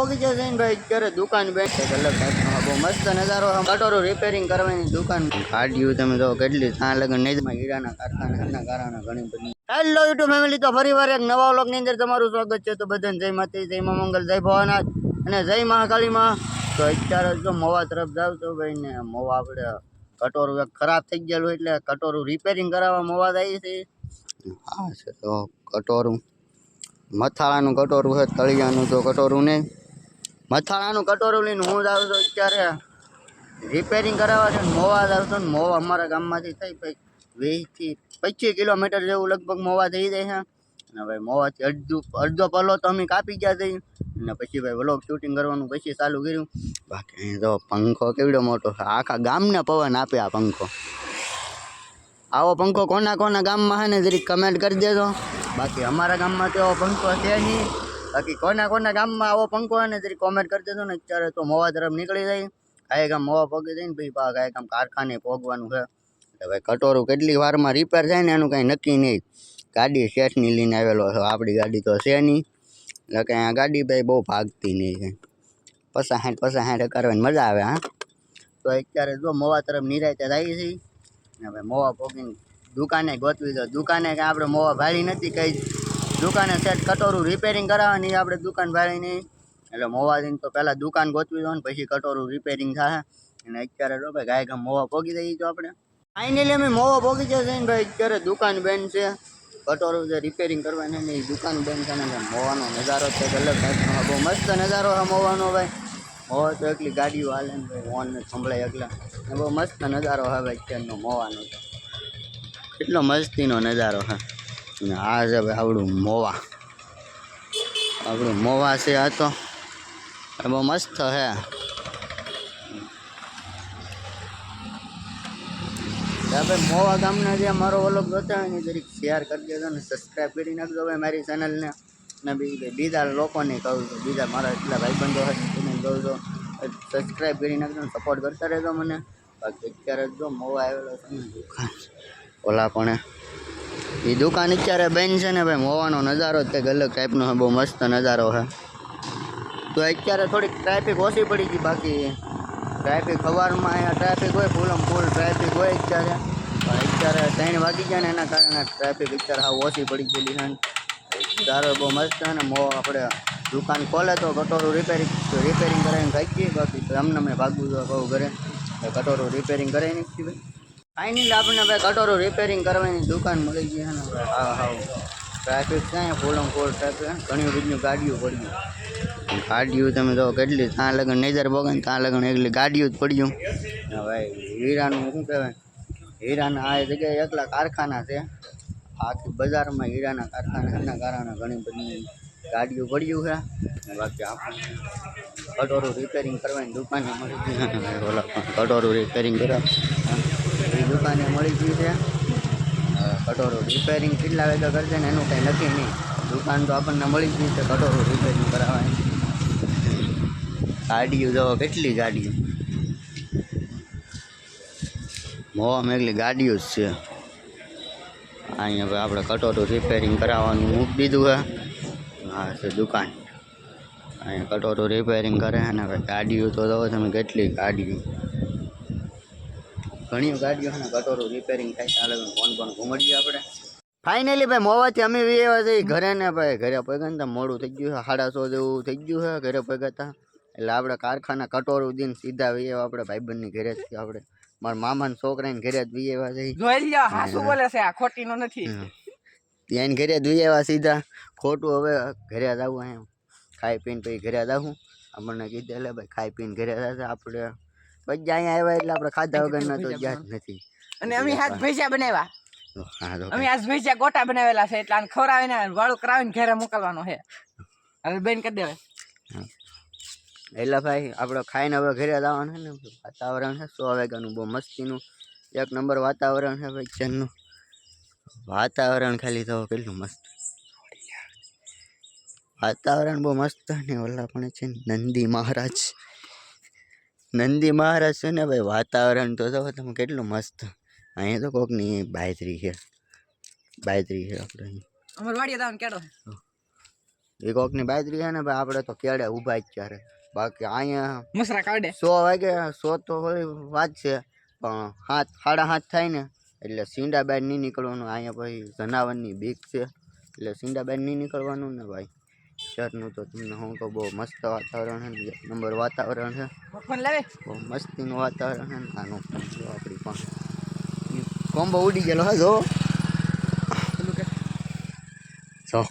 પોગી જશે ને ભાઈ અત્યારે દુકાન બેઠ છે અલગ ટાઈપનો બહુ મસ્ત નજારો કટોરું રિપેરિંગ કરવાની દુકાન ગાડીઓ તમે જો કેટલી ત્યાં લગન નૈદમાં હીરાના કારખાના કારણે ઘણી બધી હેલો યુટ્યુબ ફેમિલી તો ફરી વાર એક નવા વ્લોગ ની અંદર તમારું સ્વાગત છે તો બધાને જય માતા જય મા મંગલ જય ભવાનાથ અને જય મહાકાળીમાં તો અત્યારે જો મોવા તરફ જાવ તો ભાઈ ને મોવા આપણે કટોરું એક ખરાબ થઈ ગયેલું એટલે કટોરું રિપેરિંગ કરાવવા મોવા જાય છે હા છે તો કટોરું મથાળાનું કટોરું છે તળિયાનું તો કટોરું નહીં મથાળાનું કટોરું લઈને હું જાઉં છું અત્યારે રિપેરિંગ કરાવવા છે મોવા જાઉં છું ને મોવા અમારા ગામમાંથી થઈ ભાઈ 20 થી 25 કિલોમીટર જેવું લગભગ મોવા થઈ જાય છે અને ભાઈ મોવાથી અડધો પલ્લો તો અમે કાપી ગયા જઈએ અને પછી ભાઈ વ્લોગ શૂટિંગ કરવાનું પછી ચાલુ કર્યું બાકી તો પંખો કેવડો મોટો છે આખા ગામને પવન આપે આ પંખો આવો પંખો કોના કોના ગામમાં છે ને જરીક કમેન્ટ કરી દેજો બાકી અમારા ગામમાં તો એવો પંખો છે નહીં બાકી કોના ગામમાં આવો પંખો હોય ને જરીક કોમેન્ટ કરી દેજો ને અત્યારે તો મોવા તરફ નીકળી જાય કાંઈ ગામ મોવા પગી જાય ને પછી કાંઈ કામ કારખાને પહોંચવાનું છે એટલે ભાઈ કટોરું કેટલી વારમાં રિપેર થાય ને એનું કાંઈ નક્કી નહીં ગાડી શેઠની લઈને આવેલો છે આપણી ગાડી તો છે નહીં એટલે કે આ ગાડી ભાઈ બહુ ભાગતી નહીં પચાસ 60 કરવાની મજા આવે હા તો અત્યારે જો મોવા તરફ નિરાયતે જાય છે ને ભાઈ મોવા પોગીને દુકાને ગોતવી દો દુકાને કાંઈ આપણે મોવા ભાળી નથી કઈ દુકાને સેટ કટોરું રિપેરિંગ કરાવવાની આપણે દુકાન ભાળી નહીં એટલે મોવા દઈને તો પહેલાં દુકાન ગોતવી દો ને પછી કટોરું રિપેરિંગ થાય અને અત્યારે જો ભાઈ ગાય ગામ મોવા પોગી દઈએ તો આપણે ફાઇનલી અમે મોવા પોગી જશે ને ભાઈ અત્યારે દુકાન બેન છે કટોરું જે રિપેરિંગ કરવાની ને એ દુકાન બેન છે ને મોવાનો નજારો છે અલગ ટાઈપનો બહુ મસ્ત નજારો છે મોવાનો ભાઈ મોવા તો એકલી ગાડીઓ હાલે ને ભાઈ હોર્ન સંભળાય એકલા બહુ મસ્ત નજારો છે ભાઈ અત્યારનો મોવાનો તો કેટલો મસ્તીનો નજારો છે ને આ છે ભાઈ આપણું મોવા છે આ તો બહુ મસ્ત છે ભાઈ મોવા ગામના જે મારો વ્લોગ જોતા હોય ને જરીક શેર કરી દેજો ને સબસ્ક્રાઈબ કરી નાખજો ભાઈ મારી ચેનલને અને બીજા લોકોને કહું છું બીજા મારા એટલા ભાઈબંધો હોય એને કહું છું સબસ્ક્રાઈબ કરી નાખજો ને સપોર્ટ કરતા રહેજો મને બાકી અત્યારે જો મોવા આવેલો છે ને દુકાન ઓલા પણ એ દુકાન અત્યારે બેન છે ને ભાઈ મોવાનો નજારો જ કંઈક અલગ ટાઈપનો બહુ મસ્ત નજારો છે તો અત્યારે થોડીક ટ્રાફિક ઓછી પડી ગઈ બાકી ટ્રાફિક સવારમાં અહીંયા ટ્રાફિક હોય ફૂલમ ફૂલ ટ્રાફિક હોય અત્યારે પણ અત્યારે 3 વાગી ગયા ને એના કારણે ટ્રાફિક અત્યારે હાવ ઓછી પડી ગયેલી છે સારો બહુ મસ્ત છે ને આપણે દુકાન ખોલે તો કટોરું રિપેરિંગ કરાવીને કાઢીએ બાકી અમને મેં ભાગવું તો કહું ઘરે કટોરું રિપેરિંગ કરાવી નાખીએ ભાઈ ફાઇનલી આપણને ભાઈ કટોરું રિપેરિંગ કરવાની દુકાન મળી ગઈ છે ને હા ટ્રાફિક છે ફૂલમ ફૂલ ટ્રાફિક ઘણી બધી ગાડીઓ પડી ગાડીઓ તમે જો કેટલી ત્યાં લગન નજર બગન ત્યાં લગન એટલી ગાડીઓ જ પડ્યું ભાઈ હીરાનું શું કહેવાય હીરાના આ જગ્યાએ એકલા કારખાના છે આખી બજારમાં હીરાના કારખાનાના કારણે ઘણી બધી ગાડીઓ પડ્યું છે બાકી આપણે કટોરું રિપેરિંગ કરવાની દુકાને મળી ગઈ ઓલા કટોરું રિપેરિંગ કરવા એ દુકાને મળી ગઈ છે કટોરું રિપેરિંગ કેટલા વાગ્યા કરશે ને એનું કંઈ નક્કી નહીં દુકાન તો આપણને મળી ગઈ છે કટોરું રિપેરિંગ કરાવવાની ગાડીઓ જો કેટલી ગાડીઓ મોવામાં એકલી ગાડીઓ જ છે અહીંયા ભાઈ આપણે કટોરું રિપેરિંગ કરાવવાનું મૂકી દીધું છે હા છે દુકાન અહીંયા કટોરું રિપેરિંગ કરે અને ભાઈ ગાડીઓ તો જો તમે કેટલી ગાડીઓ ઘણી ગાડીઓ છે ને કટોરું રિપેરિંગ થાય ચાલે ફોન ઘૂમડીએ આપણે ફાઇનલી ભાઈ મોવાથી અમે એવા જઈએ ઘરે ને ભાઈ ઘરે પગ્યા ને મોડું થઈ ગયું છે 150 જેવું થઈ ગયું છે ઘરે પગ્યા હતા એટલે આપણે કારખાના કટોરું દઈને સીધા વીએ આપણે ભાઈબંધની ઘરે જ આપણે મારા મામાના છોકરાને ઘરે જ વીએ એવા જઈએ ત્યાં ઘરે જ વીએ એવા સીધા ખોટું હવે ઘરે જ આવું એમ ખાઈ પીને પછી ઘરે જ આવું આપણને કીધું એટલે ભાઈ ખાઈ પીને ઘરે જશે આપણે પછી અહીંયા આવ્યા એટલે આપણે ખાધા વગરના તો જ્યાં જ નથી અને અમે હાથ ભજીયા બનાવ્યા અમે આજ ભજીયા ગોટા બનાવેલા છે એટલે ખવડાવીને વાળું કરાવીને ઘરે મોકલવાનો છે હવે બેન કરી દેવાય એટલે ભાઈ આપણે ખાઈને હવે ઘરે જવાનું છે ને વાતાવરણ છે 100 વાગ્યાનું બહુ મસ્તીનું 1 નંબર વાતાવરણ છે ભાઈ ચેનનું વાતાવરણ ખાલી તો કેટલું મસ્ત વાતાવરણ બહુ મસ્ત ને ઓલા પણ છે નંદી મહારાજ છે ને ભાઈ વાતાવરણ તો જો તમે કેટલું મસ્ત અહીંયા તો કોકની બાયત્રી છે આપણે અમાર વાડીએ દાન કેડો એ કોકની બાજરી છે ને ભાઈ આપણે તો કેડે ઊભા જ ચારે બાકી અહીંયા મસરા કાઢે 100 વાગે 100 તો વળી વાત છે પણ 7 સાડા 7 થાય ને એટલે સીંડા બહાર નહીં નીકળવાનું અહીંયા પછી જનાવરની બીક છે એટલે સીંડા બહાર નહીં નીકળવાનું ને ભાઈ શહેરનું તો તમને હું તો બહુ મસ્ત વાતાવરણ છે ને એક નંબર વાતાવરણ છે ફોન લાવે બહુ મસ્તીનું વાતાવરણ છે ને આનું જો આપણી પાસે કોમ્બો ઉડી ગયેલો હા જો જો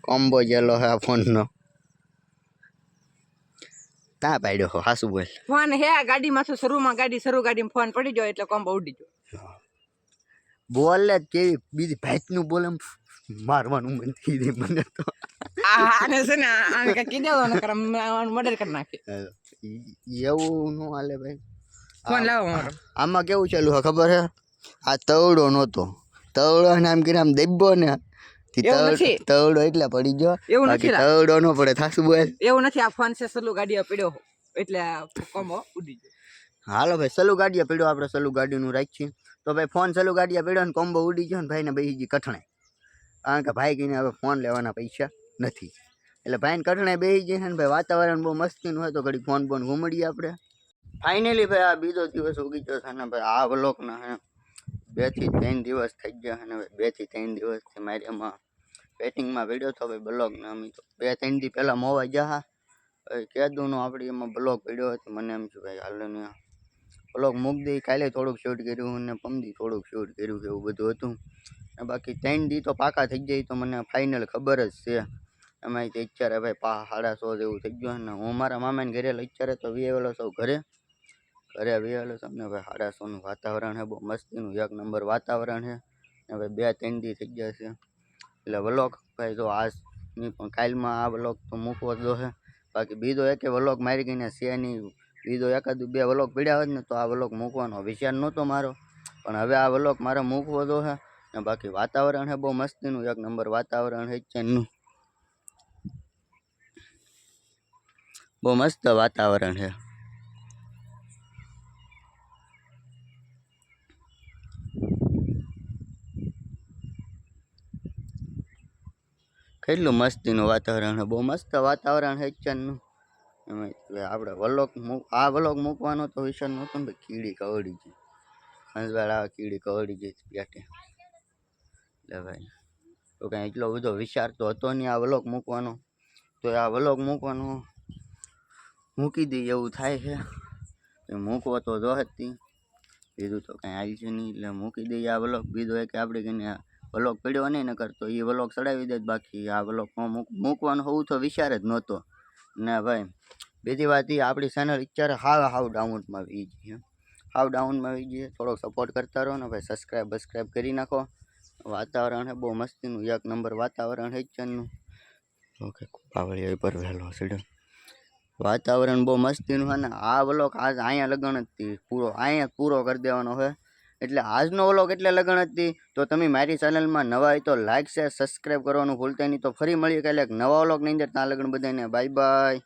કોમ્બો ગયેલો છે આ ફોનનો ત્યાં પાડ્યો હો હાસુ બોલ ફોન હે ગાડીમાં તો શરૂમાં ગાડીમાં ફોન પડી ગયો એટલે કોમ્બો ઉડી ગયો બોલે કેવી બીજી ભાઈનું બોલે મારવાનું મન થઈ જાય મને તો આને છે ને આને કઈ કીધું ને કરમ મર્ડર કરી નાખે એવું નો હાલે ભાઈ ફોન લાવો મારો આમાં કેવું ચાલ્યું ખબર હે આ તવડો નહોતો તવડો ને આમ કરીને આમ દબ્બો ને તવડો એટલે પડી ગયો એવું બાકી નથી તવડો નો પડે થાસુ બોલ એવું નથી આ ફોન છે સલું ગાડીએ પડ્યો એટલે કોમ્બો ઉડી ગયો હાલો ભાઈ સલુ ગાડીએ પડ્યો આપણે સલુ ગાડીનું રાખીએ તો ભાઈ ફોન સલુ ગાડીએ પડ્યો ને કોમ્બો ઉડી ગયો ને ભાઈને બેસી ગઈ કઠણે કારણ કે ભાઈ કહીને હવે ફોન લેવાના પૈસા નથી એટલે ભાઈને કઠણે બેસી ગઈ છે ને ભાઈ વાતાવરણ બહુ મસ્તીનું હોય તો ઘડી ફોન ઘૂમડીએ આપણે ફાઇનલી ભાઈ આ બીજો દિવસ ઉગી ગયો છે ને ભાઈ આ વ્લોગના હે 2 થી 3 દિવસ થઈ ગયા અને 2 થી 3 દિવસથી મારી એમાં બેટિંગમાં વિડીયો તો ભાઈ બ્લોગને અમે તો 2-3 દી પહેલાં મોવા ગયા કેદુનો આપણી એમાં બ્લોગ વિડીયો હતો મને એમ છે ભાઈ હાલ ને બ્લોગ મૂકી દઈ કાલે થોડુંક શૂટ કર્યું અને પમદી થોડુંક શૂટ કર્યું એવું બધું હતું અને બાકી 3 દી તો પાકા થઈ જાય તો મને ફાઇનલ ખબર જ છે એમાં અત્યારે ભાઈ 150 જેવું થઈ ગયું અને હું મારા મામાને ઘરે અત્યારે તો વિયેલો છું ઘરે વિયેલો છું ને ભાઈ 150નું વાતાવરણ છે બહુ મસ્તીનું એક નંબર વાતાવરણ છે ને ભાઈ 2-3 દી થઈ ગયા છે એટલે વ્લોગ ભાઈ જો આજની પણ કાલમાં આ વ્લોગ તો મૂકવો જ છે બાકી બીજો એકે વ્લોગ મારી ગઈને છે નહીં બીજો 1-2 વ્લોગ પીડ્યા હોત ને તો આ વ્લોગ મૂકવાનો વિચાર નહોતો મારો પણ હવે આ વ્લોગ મારે મૂકવો તો છે ને બાકી વાતાવરણ છે બહુ મસ્તીનું એક નંબર વાતાવરણ છે ચેનનું બહુ મસ્ત વાતાવરણ છે કેટલું મસ્તીનું વાતાવરણ છે બહુ મસ્ત વાતાવરણ છે ચેનનું એમાં આપણે આ વ્લોગ મૂકવાનો તો વિચાર નહોતો ને કીડી કવડી ગઈ ખંજવાળા કીડી કવડી ગઈ પેટે એટલે ભાઈ તો કાંઈ એટલો બધો વિચાર તો હતો નહીં આ વ્લોગ મૂકવાનો તો આ વ્લોગ મૂકવાનો મૂકી દઈએ એવું થાય છે મૂકવો તો જોહતી બીજું તો કાંઈ આવી છે નહીં એટલે મૂકી દઈએ આ વ્લોગ બીજો એક આપણે કહીને વ્લોગ પડ્યો નહીં ન કરતો એ વ્લોગ ચડાવી દે બાકી આ વ્લોગ મૂકવાનો હોવું તો વિચાર જ નહોતો ને ભાઈ બીજી વાત એ આપણી ચેનલ અત્યારે હાવ ડાઉનમાં આવી ગઈ હાવ ડાઉનમાં આવી ગઈ થોડોક સપોર્ટ કરતા રહો ને ભાઈ સબસ્ક્રાઈબ કરી નાખો વાતાવરણ છે બહુ મસ્તીનું એક નંબર વાતાવરણ છે ચેનનું ઓકે પાવળી પર વહેલો સીડો વાતાવરણ બહુ મસ્તીનું છે ને આ વ્લોગ આજ અહીંયા લગન જ પૂરો કરી દેવાનો છે એટલે આજનો વ્લોગ એટલે લગન હતી તો તમે મારી ચેનલમાં નવા હોય તો લાઈક શેર સબસ્ક્રાઈબ કરવાનું ભૂલતા નહીં તો ફરી મળીએ કાલે એક નવા વ્લોગની અંદર ત્યાં લગન બધાને બાય બાય